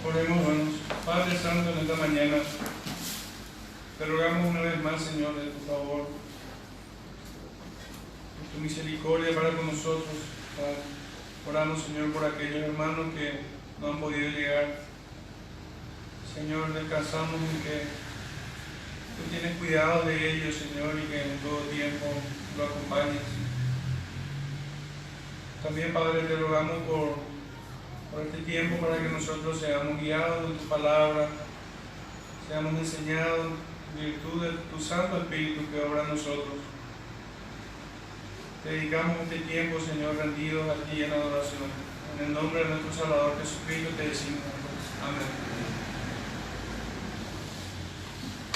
Oremos, hermanos. Padre Santo, en esta mañana te rogamos una vez más, Señor, de tu favor, de tu misericordia para con nosotros. Padre, oramos, Señor, por aquellos hermanos que no han podido llegar. Señor, descansamos en que tú tienes cuidado de ellos, Señor, y que en todo tiempo lo acompañes. También, Padre, te rogamos por este tiempo para que nosotros seamos guiados en tu palabra, seamos enseñados en virtud de tu Santo Espíritu que obra en nosotros. Te dedicamos este tiempo, Señor, rendidos a ti en adoración. En el nombre de nuestro Salvador Jesucristo te decimos amén.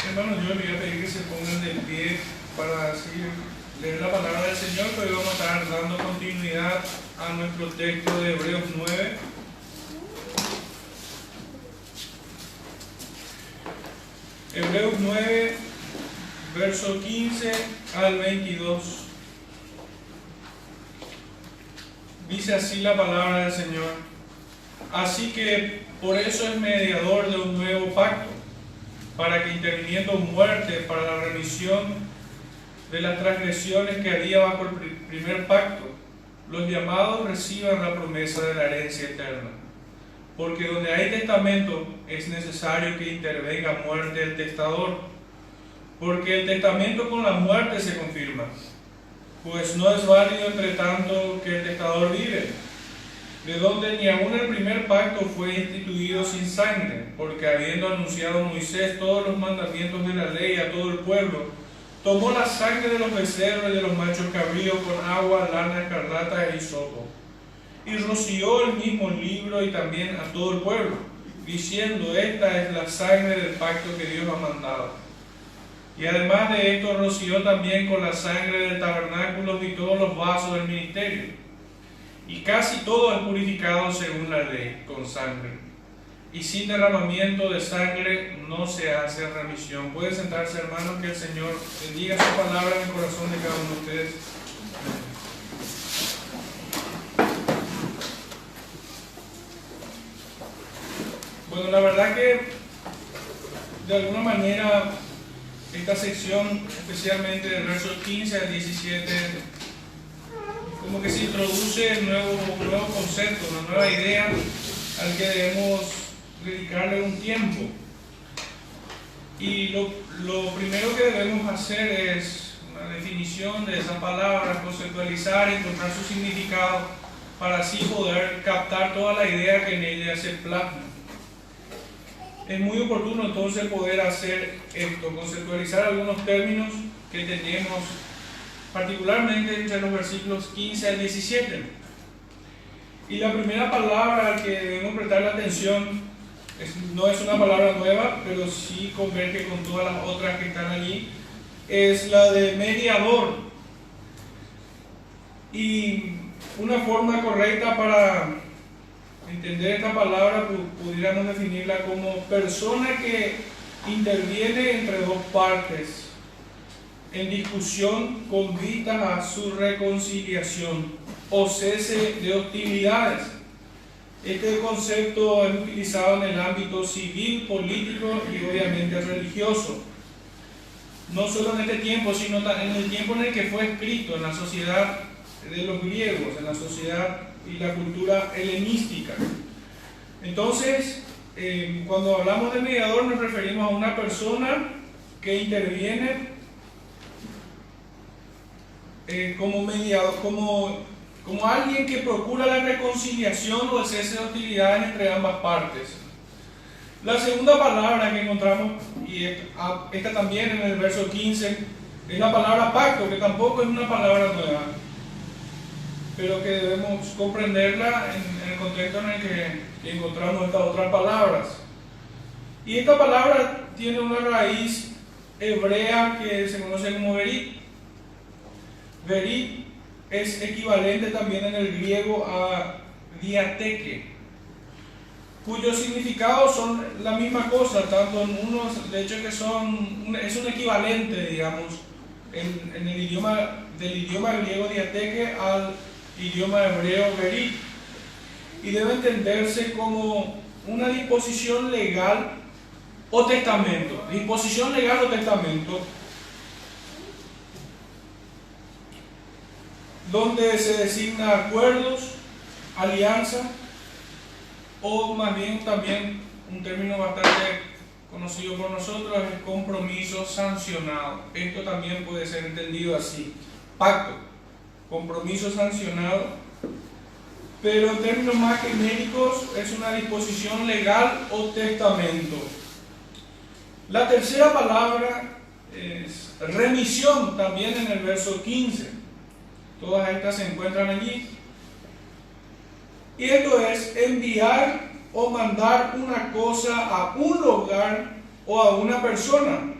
Hermanos, yo les voy a pedir que se pongan de pie para así leer la palabra del Señor, que hoy vamos a estar dando continuidad a nuestro texto de Hebreos 9. Hebreos 9, verso 15 al 22. Dice así la palabra del Señor: así que por eso es mediador de un nuevo pacto, para que interviniendo muerte para la remisión de las transgresiones que había bajo el primer pacto, los llamados reciban la promesa de la herencia eterna. Porque donde hay testamento es necesario que intervenga muerte del testador, porque el testamento con la muerte se confirma, pues no es válido entre tanto que el testador vive, de donde ni aun el primer pacto fue instituido sin sangre, porque habiendo anunciado Moisés todos los mandamientos de la ley a todo el pueblo, tomó la sangre de los becerros y de los machos cabríos con agua, lana, escarlata e hisopo, y roció el mismo libro y también a todo el pueblo, diciendo: esta es la sangre del pacto que Dios ha mandado. Y además de esto roció también con la sangre del tabernáculo y todos los vasos del ministerio. Y casi todo es purificado según la ley, con sangre. Y sin derramamiento de sangre no se hace remisión. Pueden sentarse, hermanos, que el Señor bendiga su palabra en el corazón de cada uno de ustedes. Bueno, la verdad que de alguna manera esta sección, especialmente del verso 15 al 17, como que se introduce un nuevo concepto, una nueva idea al que debemos dedicarle un tiempo. Y lo primero que debemos hacer es una definición de esa palabra, conceptualizar, encontrar su significado, para así poder captar toda la idea que en ella se plasma. Es muy oportuno entonces poder hacer esto, conceptualizar algunos términos que tenemos particularmente entre los versículos 15 al 17. Y la primera palabra que debemos prestarle atención no es una palabra nueva, pero sí converge con todas las otras que están allí, es la de mediador. Y una forma correcta para entender esta palabra pudiéramos definirla como persona que interviene entre dos partes en discusión con vistas a su reconciliación o cese de hostilidades. Este concepto es utilizado en el ámbito civil, político y obviamente religioso. No solo en este tiempo, sino en el tiempo en el que fue escrito, en la sociedad de los griegos, en la sociedad y la cultura helenística. Entonces, cuando hablamos de mediador nos referimos a una persona que interviene como mediador, como alguien que procura la reconciliación o el cese de hostilidades entre ambas partes. La segunda palabra que encontramos, y esta también en el verso 15, es la palabra pacto, que tampoco es una palabra nueva, pero que debemos comprenderla en el contexto en el que encontramos estas otras palabras. Y esta palabra tiene una raíz hebrea que se conoce como verit. Verit es equivalente también en el griego a diateque, cuyos significados son la misma cosa, tanto en unos, de hecho que es un equivalente, digamos, en el idioma, del idioma griego diateque al idioma hebreo verit, y debe entenderse como una disposición legal o testamento. Disposición legal o testamento, donde se designa acuerdos, alianza, o más bien también un término bastante conocido por nosotros es el compromiso sancionado. Esto también puede ser entendido así: pacto, compromiso sancionado, pero en términos más genéricos es una disposición legal o testamento. La tercera palabra es remisión, también en el verso 15. Todas estas se encuentran allí. Y esto es enviar o mandar una cosa a un lugar o a una persona.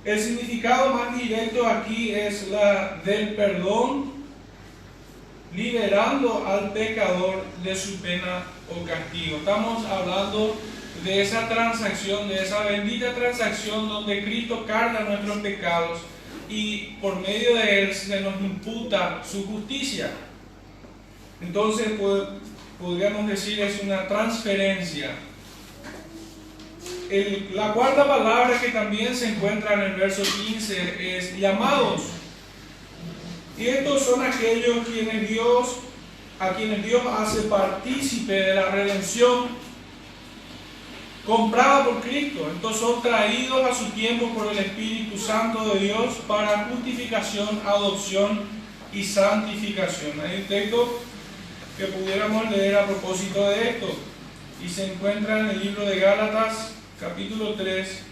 El significado más directo aquí es la del perdón, liberando al pecador de su pena o castigo. Estamos hablando de esa transacción, de esa bendita transacción donde Cristo carga nuestros pecados y por medio de él se nos imputa su justicia. Entonces podríamos decir es una transferencia. La cuarta palabra que también se encuentra en el verso 15 es llamados. Y estos son aquellos a quienes Dios hace partícipe de la redención comprada por Cristo. Estos son traídos a su tiempo por el Espíritu Santo de Dios para justificación, adopción y santificación. Hay un texto que pudiéramos leer a propósito de esto y se encuentra en el libro de Gálatas, capítulo 3,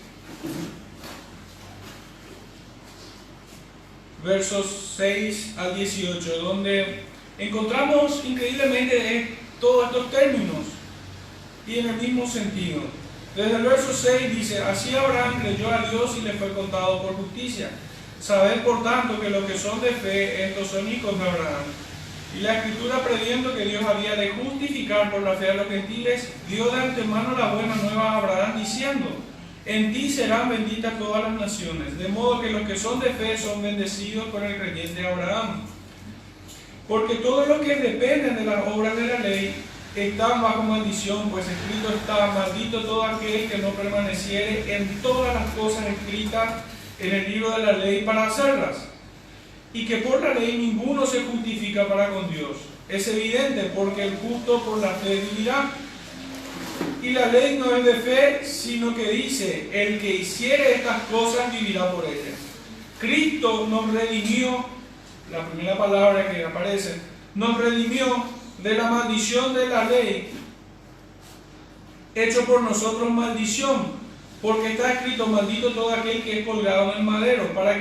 versos 6 al 18, donde encontramos increíblemente todos estos términos y en el mismo sentido. Desde el verso 6 dice: así Abraham creyó a Dios y le fue contado por justicia. Sabed por tanto que los que son de fe, estos son hijos de Abraham. Y la Escritura, previendo que Dios había de justificar por la fe a los gentiles, dio de antemano la buena nueva a Abraham, diciendo: en ti serán benditas todas las naciones. De modo que los que son de fe son bendecidos con el creyente Abraham. Porque todos los que dependen de las obras de la ley están bajo maldición, pues escrito está: maldito todo aquel que no permaneciere en todas las cosas escritas en el libro de la ley para hacerlas. Y que por la ley ninguno se justifica para con Dios. Es evidente, porque el justo por la fe vivirá. Y la ley no es de fe, sino que dice: el que hiciere estas cosas vivirá por ellas. Cristo nos redimió, la primera palabra que aparece, nos redimió de la maldición de la ley, hecho por nosotros maldición, porque está escrito: maldito todo aquel que es colgado en el madero, para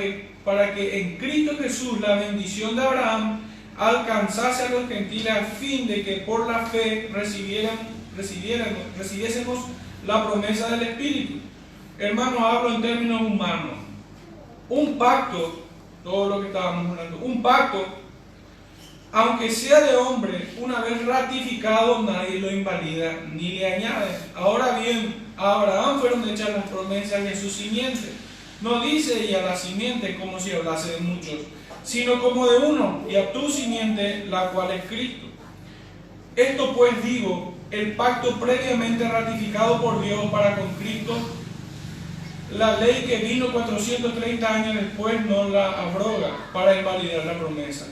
que en Cristo Jesús la bendición de Abraham alcanzase a los gentiles, a fin de que por la fe recibiésemos la promesa del Espíritu. Hermanos, hablo en términos humanos. Un pacto, todo lo que estábamos hablando, un pacto, aunque sea de hombre, una vez ratificado, nadie lo invalida ni le añade. Ahora bien, a Abraham fueron hechas las promesas de su simiente. No dice: y a la simiente, como si hablase de muchos, sino como de uno, y a tu simiente, la cual es Cristo. Esto pues digo: el pacto previamente ratificado por Dios para con Cristo, la ley que vino 430 años después no la abroga para invalidar la promesa.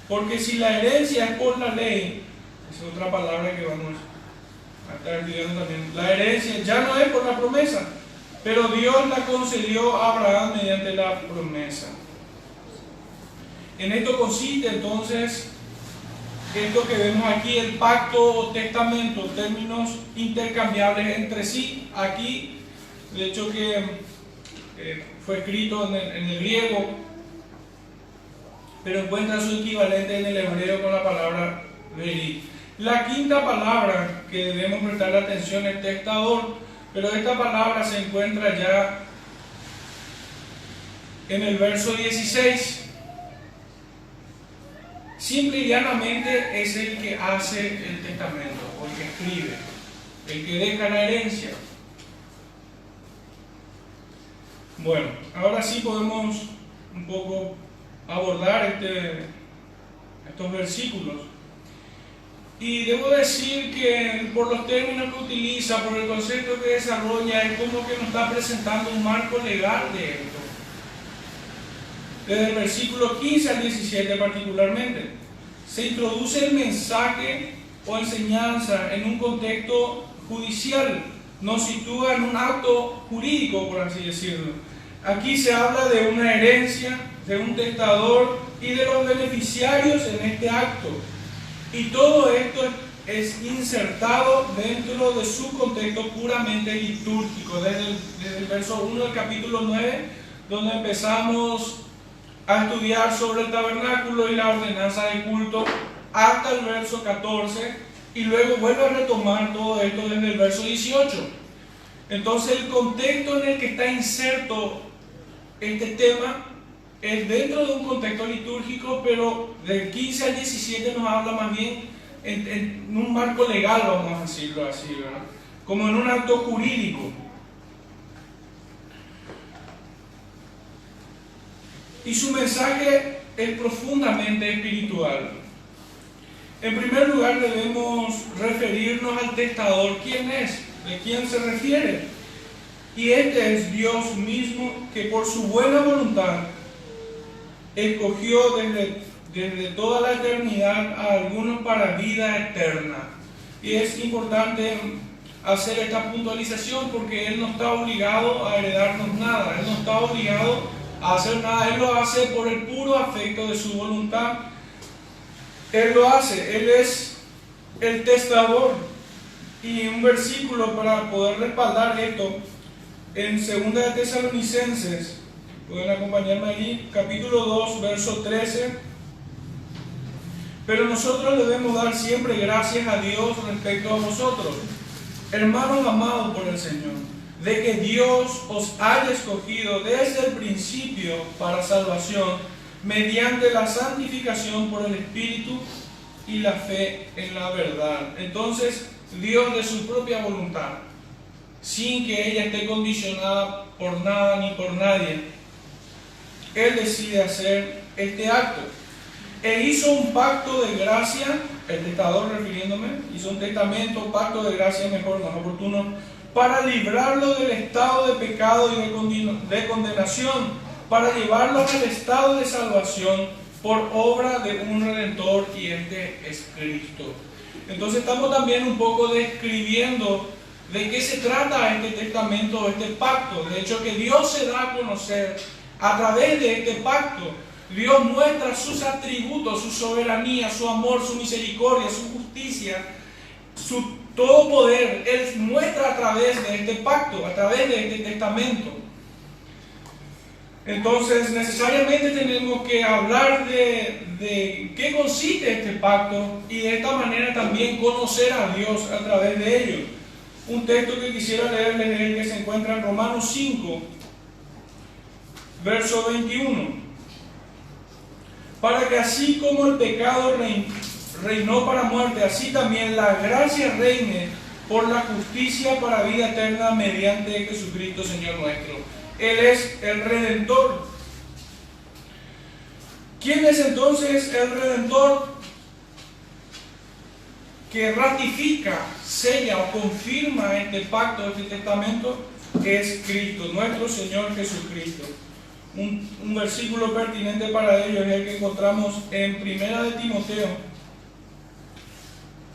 Porque si la herencia es por la ley, es otra palabra que vamos a estar estudiando también, la herencia ya no es por la promesa, pero Dios la concedió a Abraham mediante la promesa. En esto consiste entonces esto que vemos aquí, el pacto o testamento, términos intercambiables entre sí. Aquí, de hecho que fue escrito en el griego, pero encuentra su equivalente en el hebreo con la palabra veri. La quinta palabra que debemos prestar atención es testador, pero esta palabra se encuentra ya en el verso 16. Simple y llanamente es el que hace el testamento, o el que escribe, el que deja la herencia. Bueno, ahora sí podemos un poco abordar estos versículos. Y debo decir que por los términos que utiliza, por el concepto que desarrolla, es como que nos está presentando un marco legal de esto. Desde el versículo 15 al 17 particularmente, se introduce el mensaje o enseñanza en un contexto judicial, nos sitúa en un acto jurídico, por así decirlo. Aquí se habla de una herencia, de un testador y de los beneficiarios en este acto. Y todo esto es insertado dentro de su contexto puramente litúrgico, desde el verso 1 del capítulo 9, donde empezamos a estudiar sobre el tabernáculo y la ordenanza del culto, hasta el verso 14, y luego vuelve a retomar todo esto desde el verso 18. Entonces el contexto en el que está inserto este tema es dentro de un contexto litúrgico, pero del 15 al 17 nos habla más bien en un marco legal, vamos a decirlo así, ¿verdad? Como en un acto jurídico. Y su mensaje es profundamente espiritual. En primer lugar debemos referirnos al testador. ¿Quién es? ¿De quién se refiere? Y este es Dios mismo, que por su buena voluntad escogió desde toda la eternidad a algunos para vida eterna. Y es importante hacer esta puntualización porque Él no está obligado a heredarnos nada, Él no está obligado a hacer nada, Él lo hace por el puro afecto de su voluntad. Él lo hace, Él es el testador. Y un versículo para poder respaldar esto, en 2 de Tesalonicenses, pueden acompañarme ahí, capítulo 2, verso 13. Pero nosotros debemos dar siempre gracias a Dios respecto a vosotros, hermanos amados por el Señor, de que Dios os haya escogido desde el principio para salvación, mediante la santificación por el Espíritu y la fe en la verdad. Entonces, Dios de su propia voluntad, sin que ella esté condicionada por nada ni por nadie, Él decide hacer este acto. Él hizo un pacto de gracia, el testador refiriéndome, hizo un testamento, pacto de gracia mejor, más oportuno, para librarlo del estado de pecado y de condenación, para llevarlos al estado de salvación por obra de un Redentor, y este es Cristo. Entonces estamos también un poco describiendo de qué se trata este testamento, este pacto. De hecho, que Dios se da a conocer a través de este pacto. Dios muestra sus atributos, su soberanía, su amor, su misericordia, su justicia, su todo poder. Él muestra a través de este pacto, a través de este testamento. Entonces, necesariamente tenemos que hablar de qué consiste este pacto y de esta manera también conocer a Dios a través de ello. Un texto que quisiera leerles es el que se encuentra en Romanos 5, verso 21. Para que así como el pecado reinó para muerte, así también la gracia reine por la justicia para vida eterna mediante Jesucristo Señor nuestro. Él es el Redentor. ¿Quién es entonces el Redentor que ratifica, sella o confirma este pacto, este testamento? Es Cristo, nuestro Señor Jesucristo. Un versículo pertinente para ello es el que encontramos en 1 de Timoteo,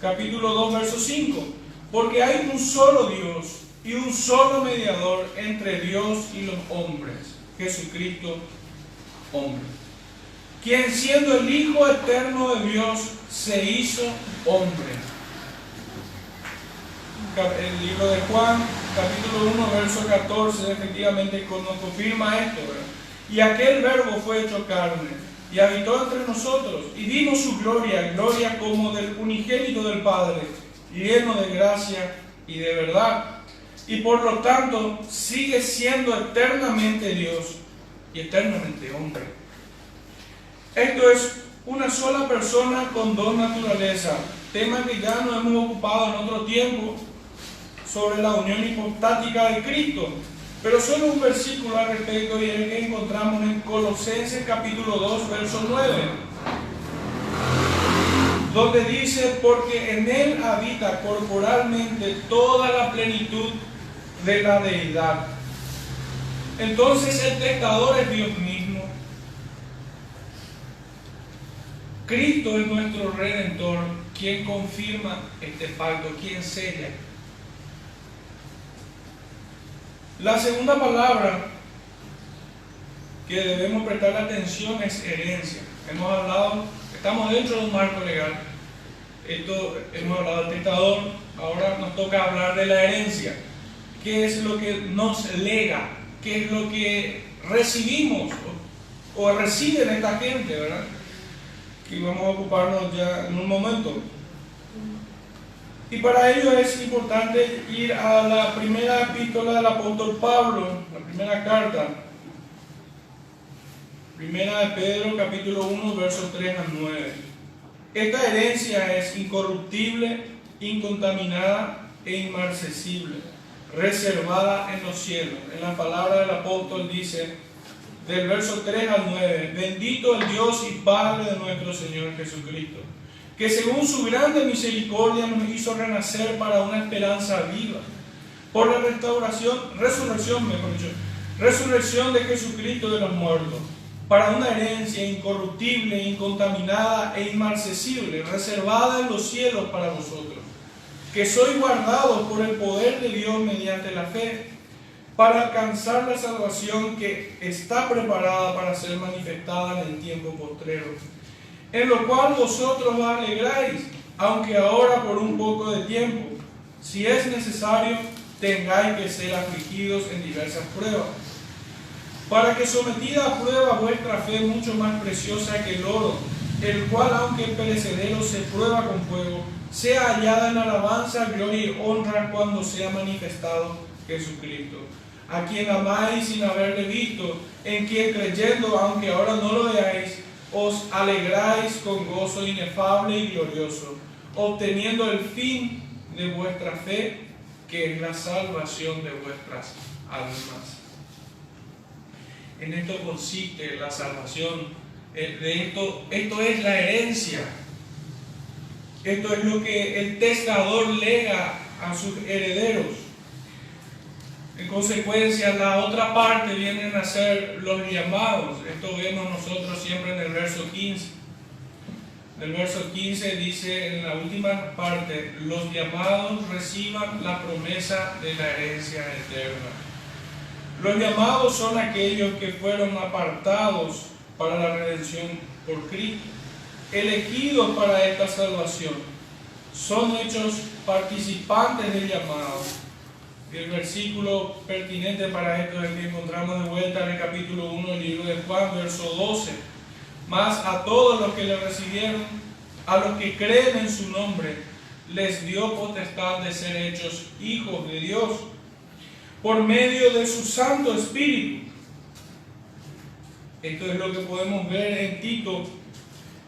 capítulo 2, verso 5. Porque hay un solo Dios y un solo mediador entre Dios y los hombres, Jesucristo, hombre, quien siendo el Hijo eterno de Dios se hizo hombre. El libro de Juan, capítulo 1, verso 14, efectivamente nos confirma esto, ¿verdad? Y aquel verbo fue hecho carne y habitó entre nosotros, y vimos su gloria, gloria como del unigénito del Padre, lleno de gracia y de verdad. Y por lo tanto sigue siendo eternamente Dios y eternamente hombre. Esto es una sola persona con dos naturalezas, tema que ya nos hemos ocupado en otro tiempo sobre la unión hipostática de Cristo. Pero solo un versículo al respecto, y el que encontramos en Colosenses capítulo 2, verso 9. donde dice, porque en Él habita corporalmente toda la plenitud de la deidad. Entonces el testador es Dios mismo. Cristo es nuestro Redentor, quien confirma este pacto, quien sella. La segunda palabra que debemos prestar atención es herencia. Hemos hablado, estamos dentro de un marco legal. Hemos hablado del testador, ahora nos toca hablar de la herencia. ¿Qué es lo que nos lega? ¿Qué es lo que recibimos o reciben esta gente, verdad? Que vamos a ocuparnos ya en un momento. Y para ello es importante ir a la primera epístola del apóstol Pablo, la primera carta. Primera de Pedro, capítulo 1, versos 3 al 9. Esta herencia es incorruptible, incontaminada e inmarcesible, reservada en los cielos. En la palabra del apóstol dice, del verso 3 al 9, bendito el Dios y Padre de nuestro Señor Jesucristo, que según su grande misericordia nos hizo renacer para una esperanza viva, por la resurrección de Jesucristo de los muertos, para una herencia incorruptible, incontaminada e inmarcesible, reservada en los cielos para vosotros, que sois guardados por el poder de Dios mediante la fe, para alcanzar la salvación que está preparada para ser manifestada en el tiempo postrero, en lo cual vosotros os alegráis, aunque ahora por un poco de tiempo, si es necesario, tengáis que ser afligidos en diversas pruebas, para que sometida a prueba vuestra fe mucho más preciosa que el oro, el cual aunque perecedero se prueba con fuego, sea hallada en alabanza, gloria y honra cuando sea manifestado Jesucristo, a quien amáis sin haberle visto, en quien creyendo, aunque ahora no lo veáis, os alegráis con gozo inefable y glorioso, obteniendo el fin de vuestra fe, que es la salvación de vuestras almas. En esto consiste la salvación. Esto es la herencia. Esto es lo que el testador lega a sus herederos. En consecuencia, la otra parte vienen a ser los llamados. Esto vemos nosotros siempre en el verso 15. El verso 15 dice en la última parte, los llamados reciban la promesa de la herencia eterna. Los llamados son aquellos que fueron apartados para la redención por Cristo, elegidos para esta salvación, son hechos participantes del llamado. Y el versículo pertinente para esto es el que encontramos de vuelta en el capítulo 1 del libro de Juan, verso 12. Mas a todos los que le recibieron, a los que creen en su nombre, les dio potestad de ser hechos hijos de Dios, por medio de su Santo Espíritu. Esto es lo que podemos ver en Tito,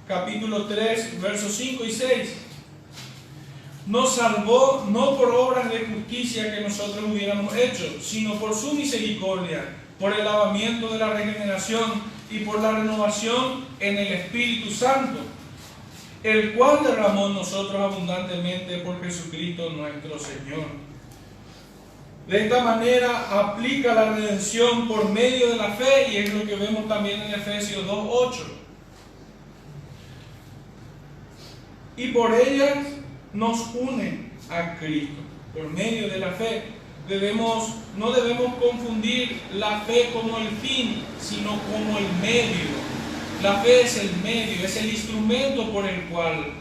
capítulo 3, versos 5 y 6. Nos salvó no por obras de justicia que nosotros hubiéramos hecho, sino por su misericordia, por el lavamiento de la regeneración y por la renovación en el Espíritu Santo, el cual derramó en nosotros abundantemente por Jesucristo nuestro Señor. De esta manera aplica la redención por medio de la fe, y es lo que vemos también en Efesios 2:8. Y por ellas nos une a Cristo, por medio de la fe. No debemos confundir la fe como el fin, sino como el medio. La fe es el medio, es el instrumento por el cual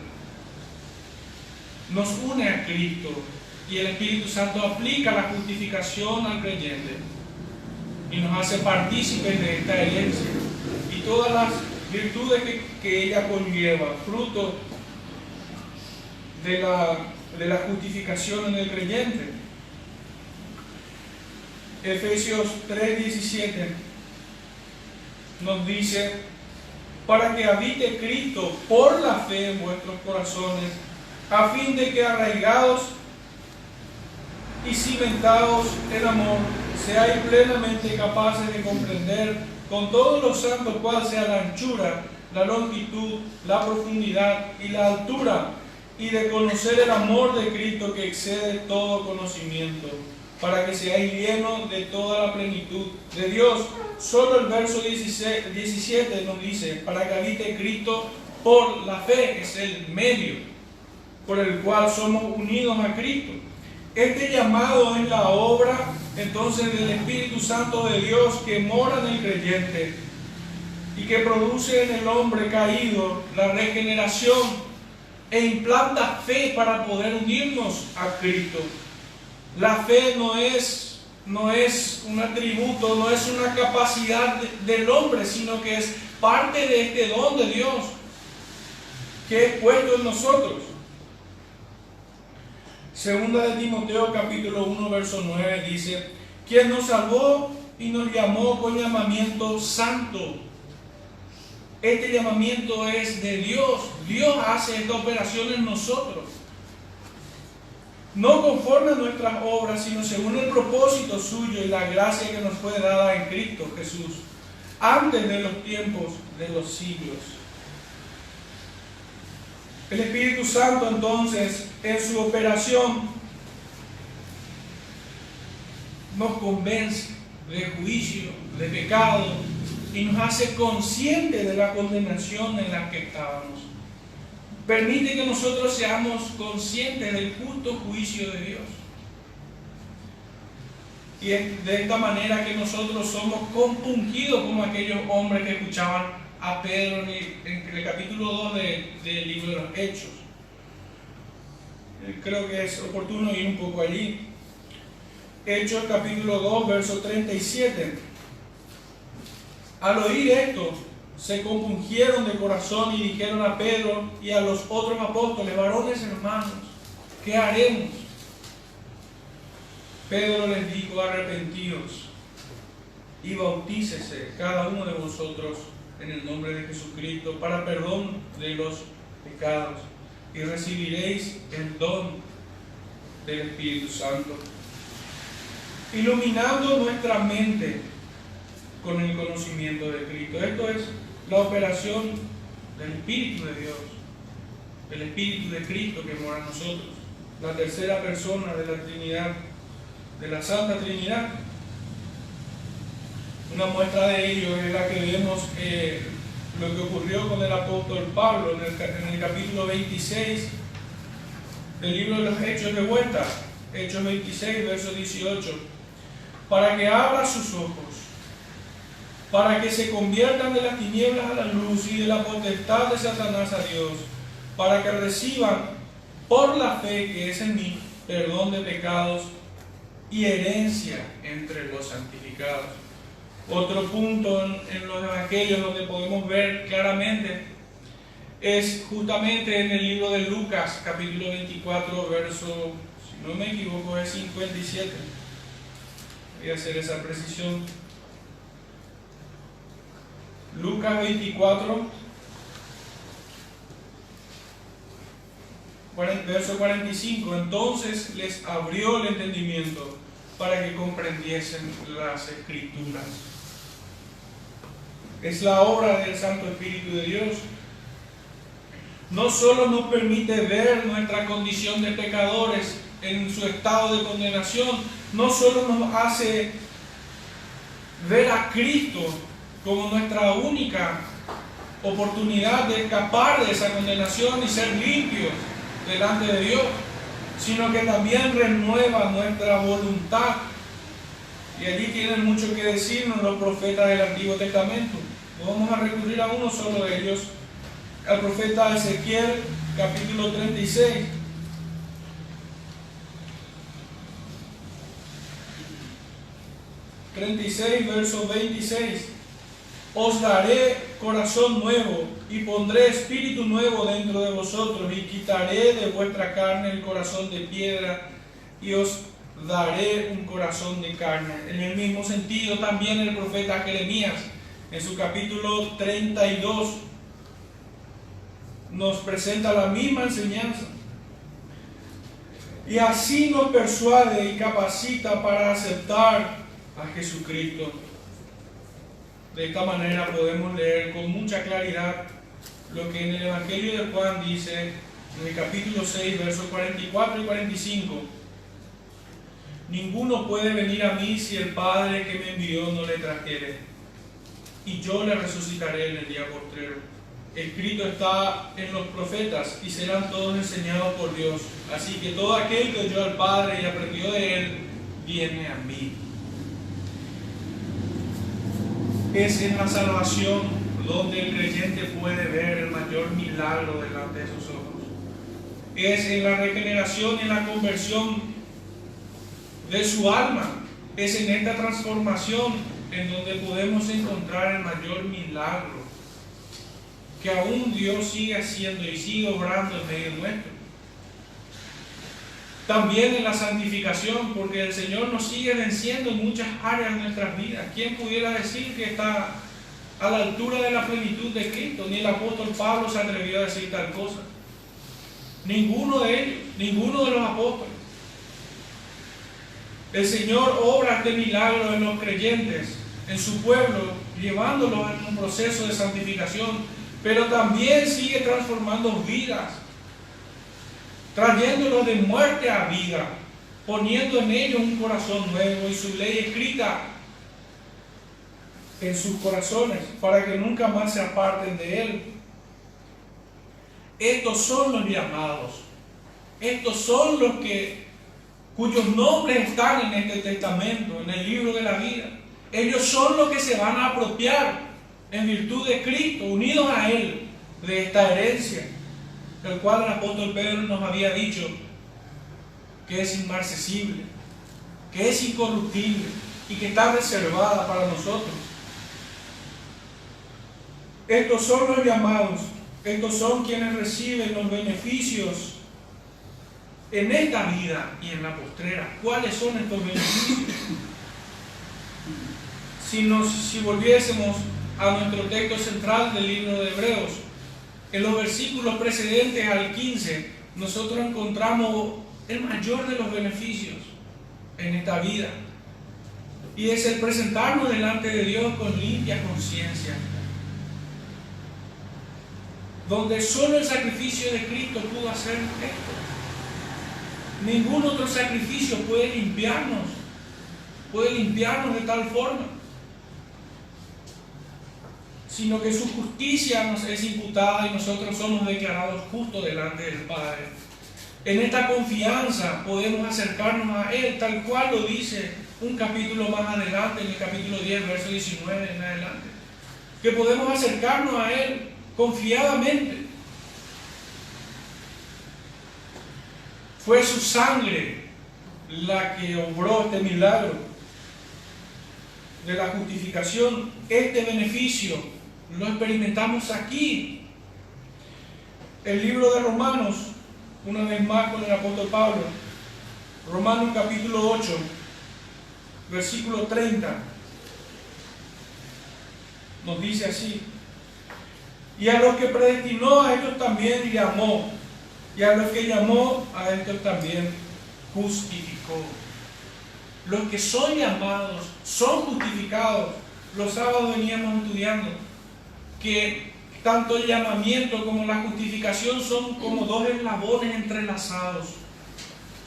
nos une a Cristo. Y el Espíritu Santo aplica la justificación al creyente y nos hace partícipes de esta herencia y todas las virtudes que ella conlleva, fruto de la justificación en el creyente. Efesios 3:17 nos dice, para que habite Cristo por la fe en vuestros corazones, a fin de que arraigados y cimentados en amor, seáis plenamente capaces de comprender con todos los santos cuál sea la anchura, la longitud, la profundidad y la altura, y de conocer el amor de Cristo que excede todo conocimiento, para que seáis llenos de toda la plenitud de Dios. Solo el verso 17 nos dice, para que habite Cristo por la fe, es el medio por el cual somos unidos a Cristo. Este llamado es la obra entonces del Espíritu Santo de Dios que mora en el creyente y que produce en el hombre caído la regeneración e implanta fe para poder unirnos a Cristo. La fe no es un atributo, no es una capacidad del hombre, sino que es parte de este don de Dios que es puesto en nosotros. Segunda de Timoteo capítulo 1 verso 9 dice, quien nos salvó y nos llamó con llamamiento santo. Este llamamiento es de Dios. Dios hace esta operación en nosotros. No conforme a nuestras obras, sino según el propósito suyo y la gracia que nos fue dada en Cristo Jesús, antes de los tiempos de los siglos. El Espíritu Santo entonces, en su operación, nos convence de juicio, de pecado, y nos hace conscientes de la condenación en la que estábamos. Permite que nosotros seamos conscientes del justo juicio de Dios. Y es de esta manera que nosotros somos compungidos como aquellos hombres que escuchaban a Pedro en el capítulo 2 del libro de los Hechos. Creo que es oportuno ir un poco allí. Hechos capítulo 2, verso 37. Al oír esto, se compungieron de corazón y dijeron a Pedro y a los otros apóstoles, varones hermanos, ¿qué haremos? Pedro les dijo, arrepentíos y bautícese cada uno de vosotros en el nombre de Jesucristo para perdón de los pecados y recibiréis el don del Espíritu Santo, iluminando nuestra mente con el conocimiento de Cristo. Esto es la operación del Espíritu de Dios, el Espíritu de Cristo que mora en nosotros, la tercera persona de la Trinidad, de la Santa Trinidad. Una muestra de ello es la que vemos lo que ocurrió con el apóstol Pablo en el capítulo 26 del libro de los Hechos de vuelta, Hechos 26, verso 18, para que abra sus ojos, para que se conviertan de las tinieblas a la luz y de la potestad de Satanás a Dios, para que reciban por la fe que es en mí perdón de pecados y herencia entre los santificados. Otro punto en los evangelios donde podemos ver claramente es justamente en el libro de Lucas, capítulo 24, verso, si no me equivoco, es 57. Voy a hacer esa precisión. Lucas 24, verso 45. Entonces les abrió el entendimiento para que comprendiesen las Escrituras. Es la obra del Santo Espíritu de Dios. No solo nos permite ver nuestra condición de pecadores en su estado de condenación, no solo nos hace ver a Cristo como nuestra única oportunidad de escapar de esa condenación y ser limpios delante de Dios, sino que también renueva nuestra voluntad. Y allí tienen mucho que decirnos los profetas del Antiguo Testamento. Vamos a recurrir a uno solo de ellos, al profeta Ezequiel, capítulo 36. Verso 26. Os daré corazón nuevo y pondré espíritu nuevo dentro de vosotros y quitaré de vuestra carne el corazón de piedra y os daré un corazón de carne. En el mismo sentido también el profeta Jeremías en su capítulo 32 nos presenta la misma enseñanza y así nos persuade y capacita para aceptar a Jesucristo. De esta manera podemos leer con mucha claridad lo que en el Evangelio de Juan dice en el capítulo 6, versos 44 y 45. Ninguno puede venir a mí si el Padre que me envió no le trajere, y yo le resucitaré en el día postrero. Escrito está en los profetas, y serán todos enseñados por Dios. Así que todo aquel que oyó al Padre y aprendió de él, viene a mí. Es en la salvación donde el creyente puede ver el mayor milagro delante de sus ojos. Es en la regeneración y en la conversión de su alma. Es en esta transformación en donde podemos encontrar el mayor milagro que aún Dios sigue haciendo y sigue obrando en medio nuestro. También en la santificación, porque el Señor nos sigue venciendo en muchas áreas de nuestras vidas. ¿Quién pudiera decir que está a la altura de la plenitud de Cristo? Ni el apóstol Pablo se atrevió a decir tal cosa. Ninguno de ellos, ninguno de los apóstoles. El Señor obra este milagro en los creyentes, en su pueblo, llevándolos en un proceso de santificación, pero también sigue transformando vidas, trayéndolos de muerte a vida, poniendo en ellos un corazón nuevo y su ley escrita en sus corazones para que nunca más se aparten de él. Estos son los llamados, estos son los cuyos nombres están en este testamento, en el libro de la vida. Ellos son los que se van a apropiar en virtud de Cristo, unidos a Él, de esta herencia, del cual el apóstol Pedro nos había dicho que es inmarcesible, que es incorruptible y que está reservada para nosotros. Estos son los llamados, estos son quienes reciben los beneficios en esta vida y en la postrera. ¿Cuáles son estos beneficios? Si volviésemos a nuestro texto central del libro de Hebreos, en los versículos precedentes al 15, nosotros encontramos el mayor de los beneficios en esta vida, y es el presentarnos delante de Dios con limpia conciencia, donde solo el sacrificio de Cristo pudo hacer esto. Ningún otro sacrificio puede limpiarnos de tal forma, sino que su justicia nos es imputada y nosotros somos declarados justos delante del Padre. En esta confianza podemos acercarnos a Él, tal cual lo dice un capítulo más adelante, en el capítulo 10, verso 19 en adelante, que podemos acercarnos a Él confiadamente. Fue su sangre la que obró este milagro de la justificación. Este beneficio lo experimentamos aquí. El libro de Romanos, una vez más con el apóstol Pablo, Romanos capítulo 8, versículo 30, nos dice así: y a los que predestinó, a ellos también llamó, y a los que llamó, a estos también justificó. Los que son llamados son justificados. Los sábados veníamos estudiando que tanto el llamamiento como la justificación son como dos eslabones entrelazados.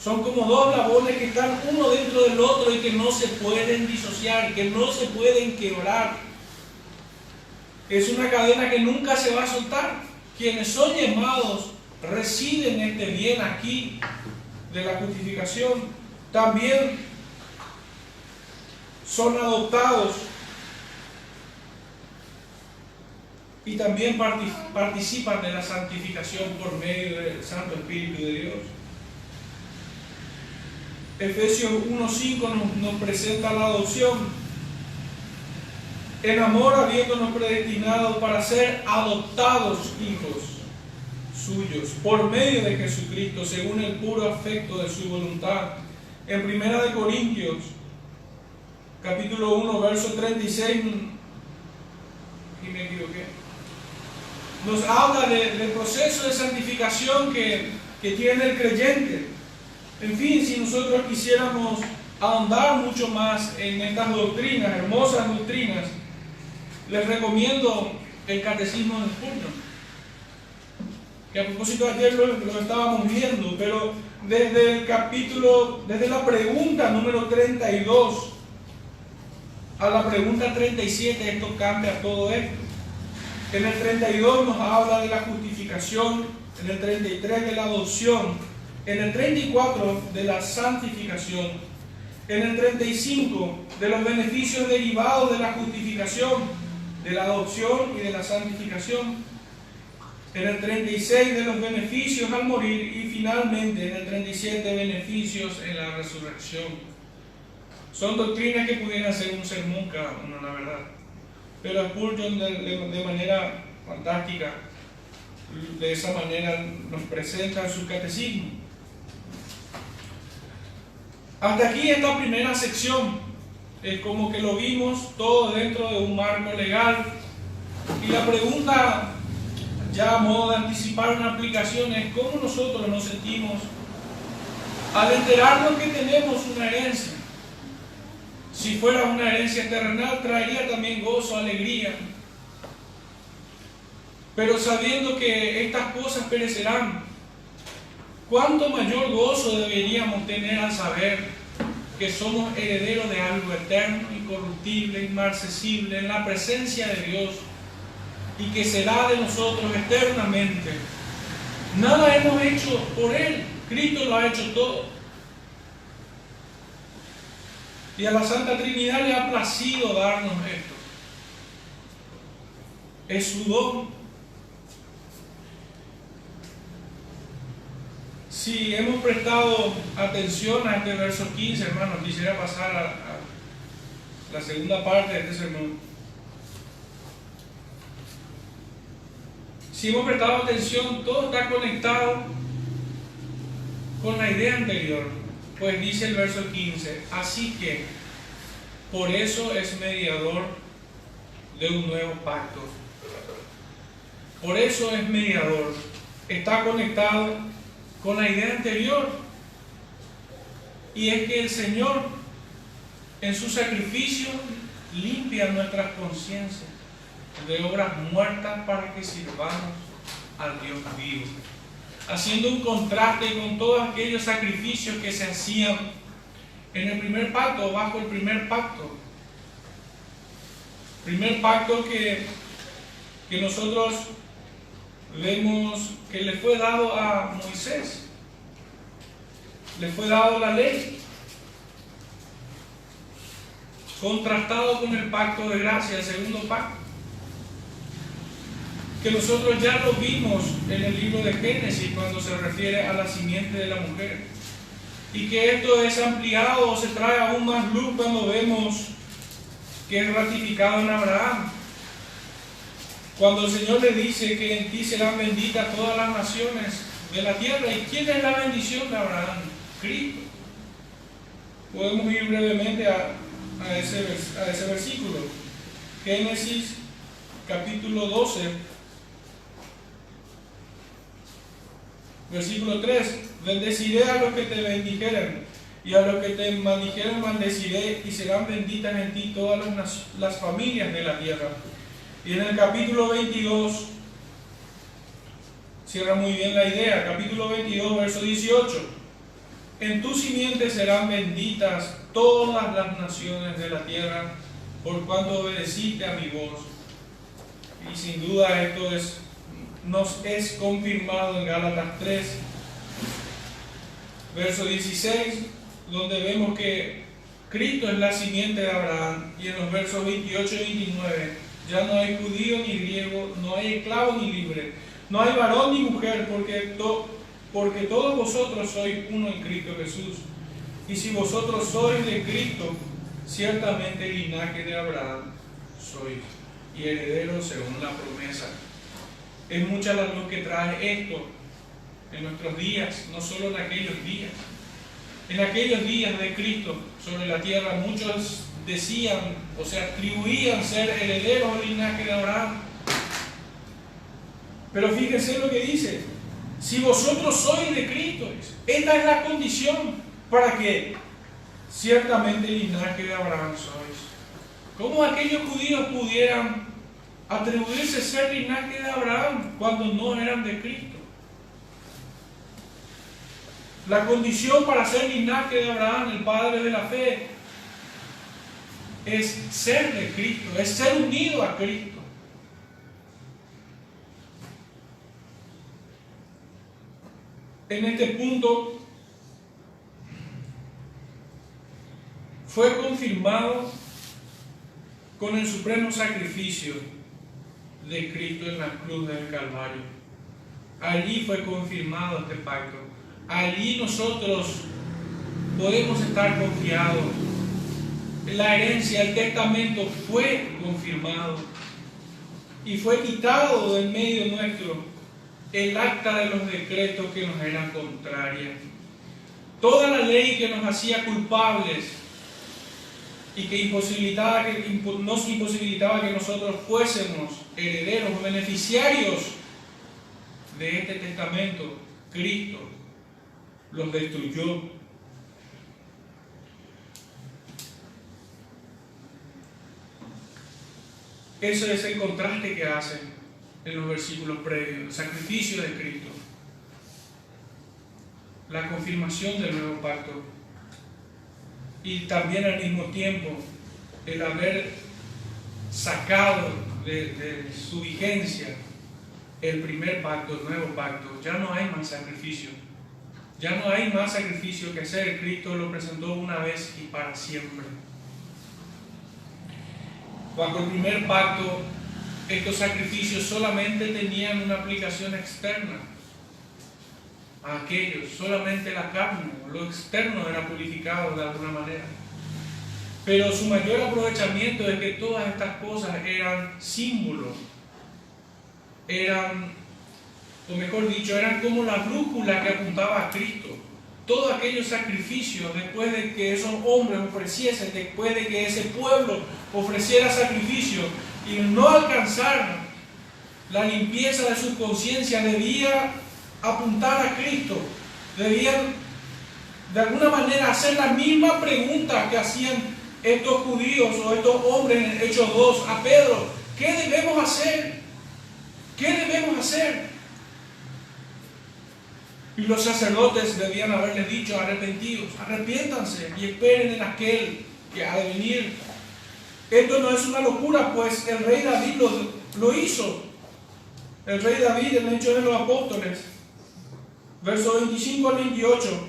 Son como dos eslabones que están uno dentro del otro y que no se pueden disociar, que no se pueden quebrar. Es una cadena que nunca se va a soltar. Quienes son llamados reciben este bien aquí de la justificación. También son adoptados y también participan de la santificación por medio del Santo Espíritu de Dios. Efesios 1:5 nos presenta la adopción. En amor, habiéndonos predestinado para ser adoptados hijos suyos por medio de Jesucristo, según el puro afecto de su voluntad. En 1 Corintios capítulo 1, verso 36, y me equivoqué, nos habla del proceso de santificación que tiene el creyente. En fin, si nosotros quisiéramos ahondar mucho más en estas doctrinas, hermosas doctrinas, les recomiendo el Catecismo de Spurgeon. que a propósito ayer lo estábamos viendo, pero desde la pregunta número 32 a la pregunta 37, esto cambia todo esto. En el 32 nos habla de la justificación, en el 33 de la adopción, en el 34 de la santificación, en el 35 de los beneficios derivados de la justificación, de la adopción y de la santificación, en el 36 de los beneficios al morir y finalmente en el 37 beneficios en la resurrección. Son doctrinas que pudieran ser un sermón cada uno, la verdad. Pero Spurgeon de manera fantástica, de esa manera nos presenta su catecismo. Hasta aquí esta primera sección, es como que lo vimos todo dentro de un marco legal. Y la pregunta, ya a modo de anticipar una aplicación, es cómo nosotros nos sentimos al enterarnos que tenemos una herencia. Si fuera una herencia terrenal, traería también gozo, alegría. Pero sabiendo que estas cosas perecerán, ¿cuánto mayor gozo deberíamos tener al saber que somos herederos de algo eterno, incorruptible, inmarcesible, en la presencia de Dios, y que será de nosotros eternamente? Nada hemos hecho por Él, Cristo lo ha hecho todo. Y a la Santa Trinidad le ha placido darnos esto. Es su don. Si hemos prestado atención a este verso 15, hermanos, quisiera pasar a la segunda parte de este sermón. Si hemos prestado atención, todo está conectado con la idea anterior. Pues dice el verso 15, así que por eso es mediador de un nuevo pacto. Por eso es mediador. Está conectado con la idea anterior. Y es que el Señor, en su sacrificio, limpia nuestras conciencias de obras muertas para que sirvamos al Dios vivo, haciendo un contraste con todos aquellos sacrificios que se hacían en el primer pacto, bajo el primer pacto. Primer pacto que nosotros vemos que le fue dado a Moisés. Le fue dado la ley, contrastado con el pacto de gracia, el segundo pacto, que nosotros ya lo vimos en el libro de Génesis cuando se refiere a la simiente de la mujer, y que esto es ampliado o se trae aún más luz cuando vemos que es ratificado en Abraham, cuando el Señor le dice que en ti serán benditas todas las naciones de la tierra. ¿Y quién es la bendición de Abraham? Cristo. Podemos ir brevemente a ese versículo. Génesis capítulo 12, versículo 3. Bendeciré a los que te bendijeren, y a los que te maldijeren maldeciré, y serán benditas en ti todas las familias de la tierra. Y en el capítulo 22, cierra muy bien la idea, capítulo 22, verso 18. En tu simiente serán benditas todas las naciones de la tierra, por cuanto obedeciste a mi voz. Y sin duda esto nos es confirmado en Gálatas 3, verso 16, donde vemos que Cristo es la simiente de Abraham. Y en los versos 28 y 29, ya no hay judío ni griego, no hay esclavo ni libre, no hay varón ni mujer, porque todos vosotros sois uno en Cristo Jesús. Y si vosotros sois de Cristo, ciertamente el linaje de Abraham sois, y herederos según la promesa. Es mucha la luz que trae esto en nuestros días, no solo en aquellos días. En aquellos días de Cristo sobre la tierra, muchos decían o se atribuían ser herederos del linaje de Abraham. Pero fíjense lo que dice: si vosotros sois de Cristo, esta es la condición para que ciertamente el linaje de Abraham sois. ¿Cómo aquellos judíos pudieran atribuirse ser linaje de Abraham cuando no eran de Cristo? La condición para ser linaje de Abraham, el padre de la fe, es ser de Cristo, es ser unido a Cristo. En este punto fue confirmado con el supremo sacrificio de Cristo en la cruz del Calvario. Allí fue confirmado este pacto. Allí nosotros podemos estar confiados. La herencia, el testamento fue confirmado y fue quitado del medio nuestro el acta de los decretos que nos eran contrarias. Toda la ley que nos hacía culpables y que nos imposibilitaba que nosotros fuésemos herederos o beneficiarios de este testamento, Cristo los destruyó. Ese es el contraste que hace en los versículos previos: el sacrificio de Cristo, la confirmación del nuevo pacto, y también al mismo tiempo el haber sacado de su vigencia el primer pacto, el nuevo pacto. Ya no hay más sacrificio, ya no hay más sacrificio que hacer. Cristo lo presentó una vez y para siempre. Bajo el primer pacto, estos sacrificios solamente tenían una aplicación externa a aquellos, solamente la carne, lo externo era purificado de alguna manera. Pero su mayor aprovechamiento es que todas estas cosas eran símbolos, o mejor dicho, eran como la brújula que apuntaba a Cristo. Todos aquellos sacrificios, después de que esos hombres ofreciesen, después de que ese pueblo ofreciera sacrificio y no alcanzar la limpieza de su conciencia, debía apuntar a Cristo, debían de alguna manera hacer la misma pregunta que hacían estos judíos o estos hombres en Hechos 2 a Pedro: ¿qué debemos hacer? ¿Qué debemos hacer? Y los sacerdotes debían haberles dicho: arrepentidos, arrepiéntanse y esperen en aquel que ha de venir. Esto no es una locura, pues el rey David lo hizo. El rey David en Hechos de los Apóstoles, versos 25 al 28.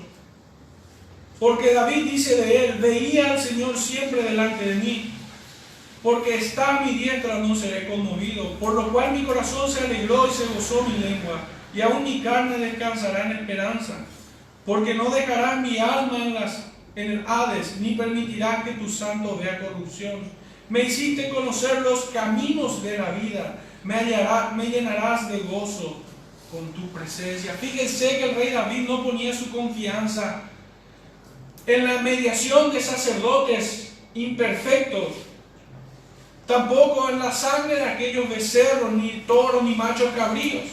Porque David dice de él: veía al Señor siempre delante de mí, porque está a mi diestra, no seré conmovido. Por lo cual mi corazón se alegró y se gozó mi lengua, y aún mi carne descansará en esperanza. Porque no dejarás mi alma en el Hades, ni permitirás que tu santo vea corrupción. Me hiciste conocer los caminos de la vida, me llenarás de gozo con tu presencia. Fíjense que el rey David no ponía su confianza en la mediación de sacerdotes imperfectos, tampoco en la sangre de aquellos becerros, ni toros, ni machos cabríos.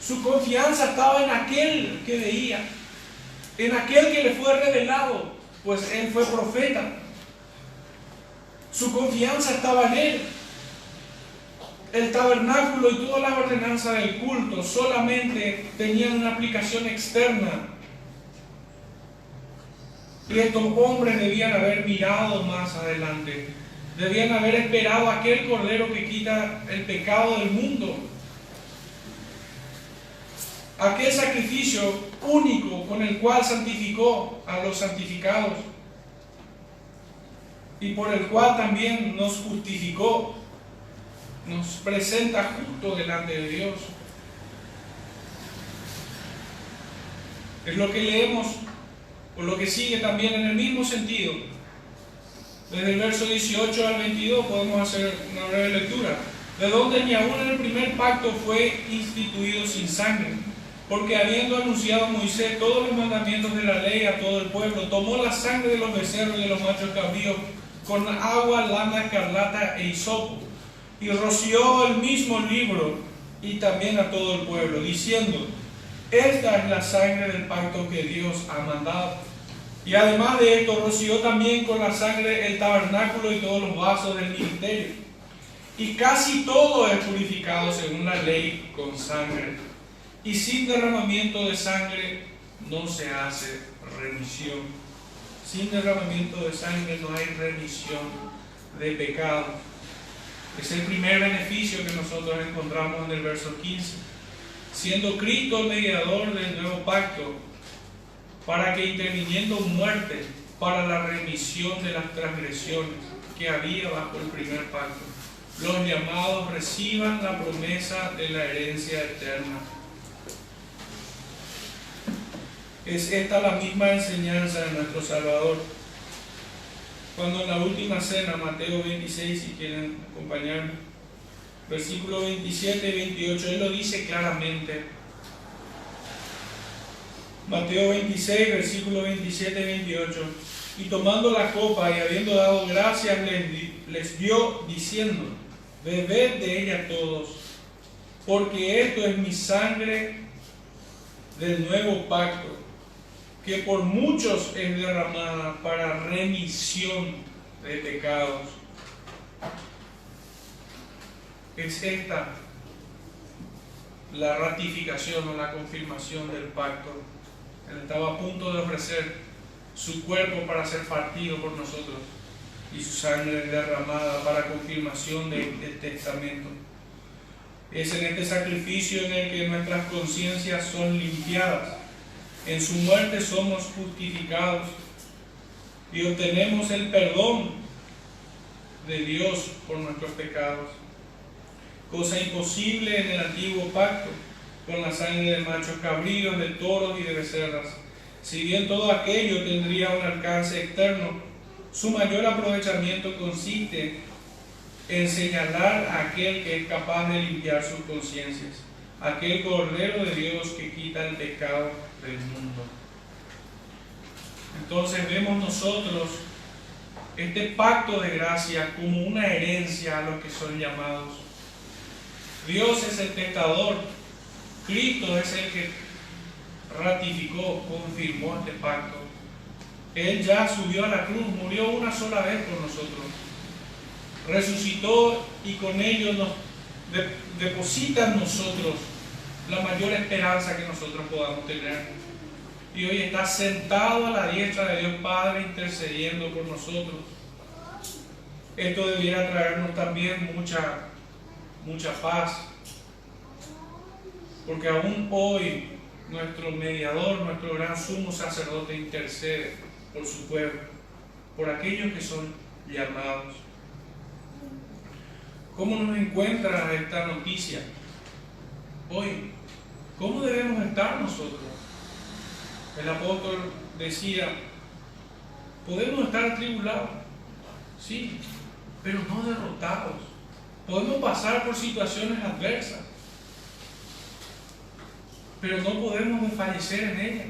Su confianza estaba en aquel que veía, en aquel que le fue revelado, pues él fue profeta. Su confianza estaba en él. El tabernáculo y todas las ordenanzas del culto solamente tenían una aplicación externa. Y estos hombres debían haber mirado más adelante. Debían haber esperado a aquel cordero que quita el pecado del mundo. Aquel sacrificio único con el cual santificó a los santificados y por el cual también nos justificó, nos presenta justo delante de Dios. Es lo que leemos, o lo que sigue también en el mismo sentido. Desde el verso 18 al 22 podemos hacer una breve lectura. De donde ni aún en el primer pacto fue instituido sin sangre, porque habiendo anunciado Moisés todos los mandamientos de la ley a todo el pueblo, tomó la sangre de los becerros y de los machos cabríos con agua, lana, escarlata e hisopo, y roció el mismo libro y también a todo el pueblo, diciendo: esta es la sangre del pacto que Dios ha mandado. Y además de esto, roció también con la sangre el tabernáculo y todos los vasos del ministerio. Y casi todo es purificado según la ley con sangre. Y sin derramamiento de sangre no se hace remisión. Sin derramamiento de sangre no hay remisión de pecado. Es el primer beneficio que nosotros encontramos en el verso 15. Siendo Cristo el mediador del nuevo pacto, para que interviniendo muerte para la remisión de las transgresiones que había bajo el primer pacto, los llamados reciban la promesa de la herencia eterna. Es esta la misma enseñanza de nuestro Salvador. Cuando en la última cena, Mateo 26, si quieren acompañarme, versículos 27 y 28, Él lo dice claramente. Mateo 26, versículos 27 y 28. Y tomando la copa y habiendo dado gracias, les dio, diciendo: bebed de ella todos, porque esto es mi sangre del nuevo pacto, que por muchos es derramada para remisión de pecados. Es esta la ratificación o la confirmación del pacto. Él estaba a punto de ofrecer su cuerpo para ser partido por nosotros y su sangre derramada para confirmación del testamento. Es en este sacrificio en el que nuestras conciencias son limpiadas. En su muerte somos justificados y obtenemos el perdón de Dios por nuestros pecados. Cosa imposible en el antiguo pacto, con la sangre de machos cabríos, de toros y de becerras. Si bien todo aquello tendría un alcance externo, su mayor aprovechamiento consiste en señalar a aquel que es capaz de limpiar sus conciencias, aquel Cordero de Dios que quita el pecado del mundo. Entonces vemos nosotros este pacto de gracia como una herencia a los que son llamados. Dios es el testador, Cristo es el que ratificó, confirmó este pacto. Él ya subió a la cruz, murió una sola vez por nosotros, resucitó y con ello nos deposita en nosotros la mayor esperanza que nosotros podamos tener. Y hoy está sentado a la diestra de Dios Padre intercediendo por nosotros. Esto debiera traernos también mucha paz, porque aún hoy nuestro mediador, nuestro gran sumo sacerdote intercede por su pueblo, por aquellos que son llamados. ¿Cómo nos encuentra esta noticia hoy? ¿Cómo debemos estar nosotros? El apóstol decía: podemos estar atribulados, sí, pero no derrotados. Podemos pasar por situaciones adversas, pero no podemos desfallecer en ellas.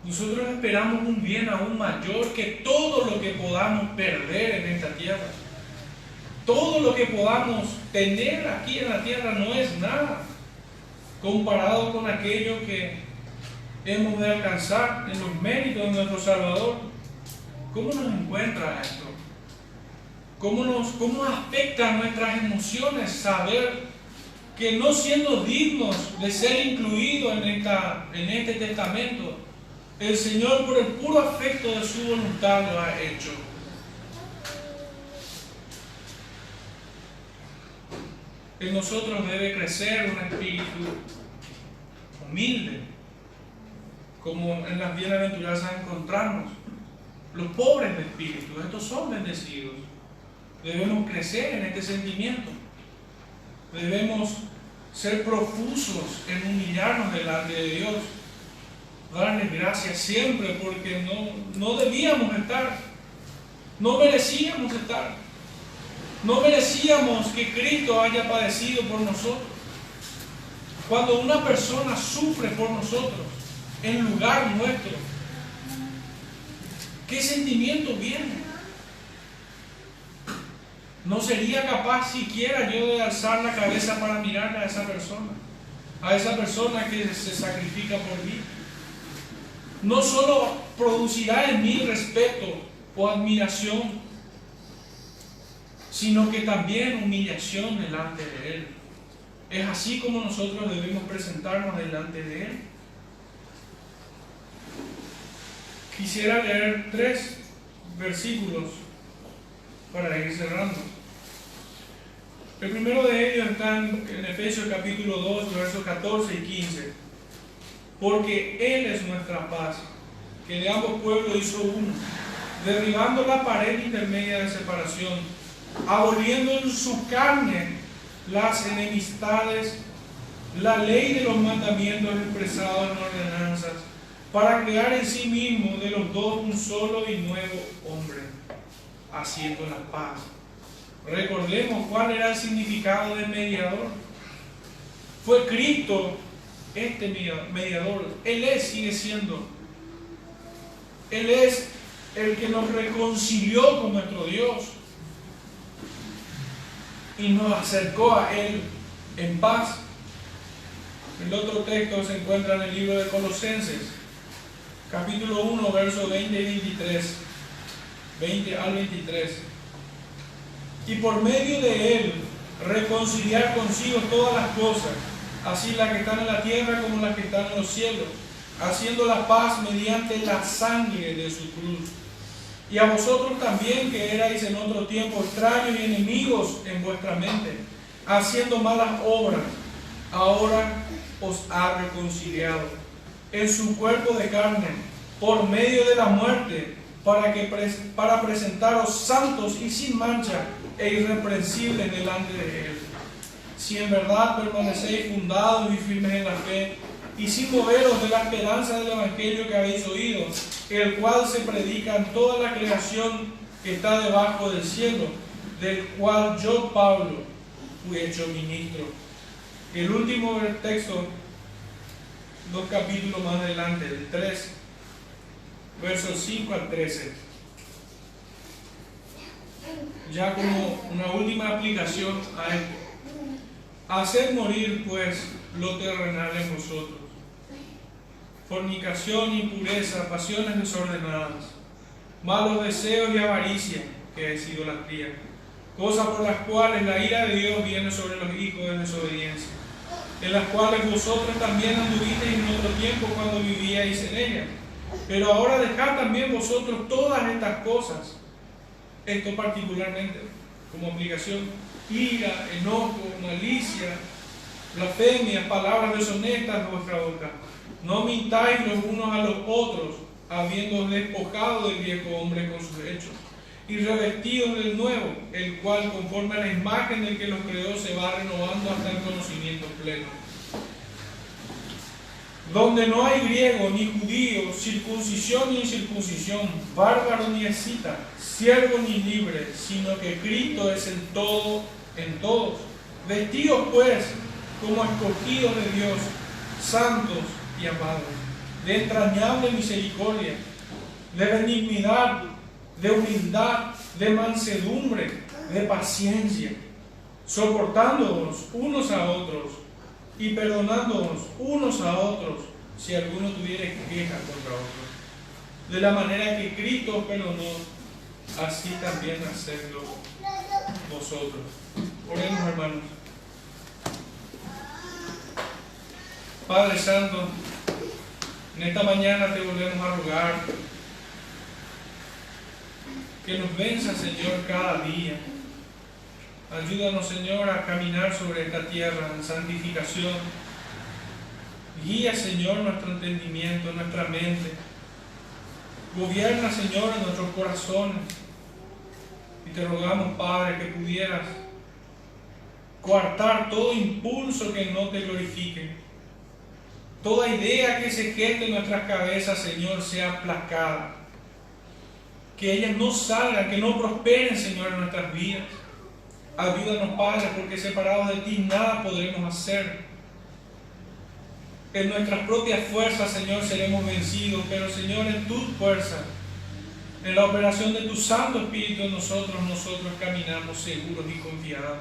Nosotros esperamos un bien aún mayor que todo lo que podamos perder en esta tierra. Todo lo que podamos tener aquí en la tierra no es nada comparado con aquello que hemos de alcanzar en los méritos de nuestro Salvador. ¿Cómo nos encuentra esto? ¿Cómo afecta a nuestras emociones saber que no siendo dignos de ser incluidos en este testamento, el Señor por el puro afecto de su voluntad lo ha hecho? En nosotros debe crecer un espíritu humilde, como en las bienaventuranzas encontramos. Los pobres de espíritu, estos son bendecidos. Debemos crecer en este sentimiento. Debemos ser profusos en humillarnos delante de Dios, darle gracias siempre, porque no debíamos estar, no merecíamos estar, no merecíamos que Cristo haya padecido por nosotros. Cuando una persona sufre por nosotros en lugar nuestro, ¿qué sentimiento viene? No sería capaz siquiera yo de alzar la cabeza para mirarle a esa persona que se sacrifica por mí. No solo producirá en mí respeto o admiración, sino que también humillación delante de Él. Es así como nosotros debemos presentarnos delante de Él, Quisiera leer 3 versículos para ir cerrando. El primero de ellos está en Efesios capítulo 2, versos 14 y 15. Porque Él es nuestra paz, que de ambos pueblos hizo uno, derribando la pared intermedia de separación, aboliendo en su carne las enemistades, la ley de los mandamientos expresados en ordenanzas, para crear en sí mismo de los dos un solo y nuevo hombre, haciendo la paz. Recordemos cuál era el significado del mediador. Fue Cristo este mediador. Él sigue siendo. Él es el que nos reconcilió con nuestro Dios y nos acercó a Él en paz. El otro texto se encuentra en el libro de Colosenses, capítulo 1, versos 20 y 23, 20 al 23. Y por medio de Él reconciliar consigo todas las cosas, así las que están en la tierra como las que están en los cielos, haciendo la paz mediante la sangre de su cruz. Y a vosotros también, que erais en otro tiempo extraños y enemigos en vuestra mente, haciendo malas obras, ahora os ha reconciliado en su cuerpo de carne, por medio de la muerte, para presentaros santos y sin mancha e irreprensibles delante de Él. Si en verdad permanecéis fundados y firmes en la fe, y sin moveros de la esperanza del Evangelio que habéis oído, el cual se predica en toda la creación que está debajo del cielo, del cual yo, Pablo, fui hecho ministro. El último texto, 2 capítulos más adelante, el 3, versos 5 al 13. Ya como una última aplicación a esto. Haced morir pues lo terrenal en vosotros: fornicación, impureza, pasiones desordenadas, malos deseos y avaricia, que es idolatría, cosas por las cuales la ira de Dios viene sobre los hijos de desobediencia, en las cuales vosotros también anduvisteis en otro tiempo cuando vivíais en ellas. Pero ahora dejad también vosotros todas estas cosas, esto particularmente como aplicación: ira, enojo, malicia, blasfemia, palabras deshonestas de vuestra boca. No mintáis los unos a los otros, habiendo despojado del viejo hombre con sus hechos, y revestidos del nuevo, el cual, conforme a la imagen del que los creó, se va renovando hasta el conocimiento pleno. Donde no hay griego ni judío, circuncisión ni incircuncisión, bárbaro ni escita, siervo ni libre, sino que Cristo es el todo en todos. Vestidos pues como escogidos de Dios, santos y amados, de entrañable misericordia, de benignidad, de humildad, de mansedumbre, de paciencia, soportándonos unos a otros y perdonándonos unos a otros si alguno tuviera quejas contra otros. De la manera que Cristo os perdonó, así también hacedlo vosotros. Oremos, hermanos. Padre Santo, en esta mañana te volvemos a rogar que nos venza, Señor, cada día. Ayúdanos, Señor, a caminar sobre esta tierra en santificación. Guía, Señor, nuestro entendimiento, nuestra mente. Gobierna, Señor, en nuestros corazones. Y te rogamos, Padre, que pudieras coartar todo impulso que no te glorifique. Toda idea que se geste en nuestras cabezas, Señor, sea aplacada. Que ellas no salgan, que no prosperen, Señor, en nuestras vidas. Ayúdanos, Padre, porque separados de ti nada podremos hacer. En nuestras propias fuerzas, Señor, seremos vencidos, pero, Señor, en tus fuerzas, en la operación de tu Santo Espíritu en nosotros caminamos seguros y confiados.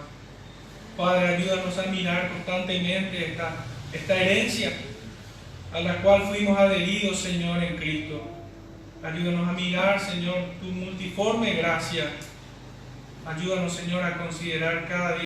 Padre, ayúdanos a mirar constantemente esta herencia a la cual fuimos adheridos, Señor, en Cristo. Ayúdanos a mirar, Señor, tu multiforme gracia. Ayúdanos, Señor, a considerar cada día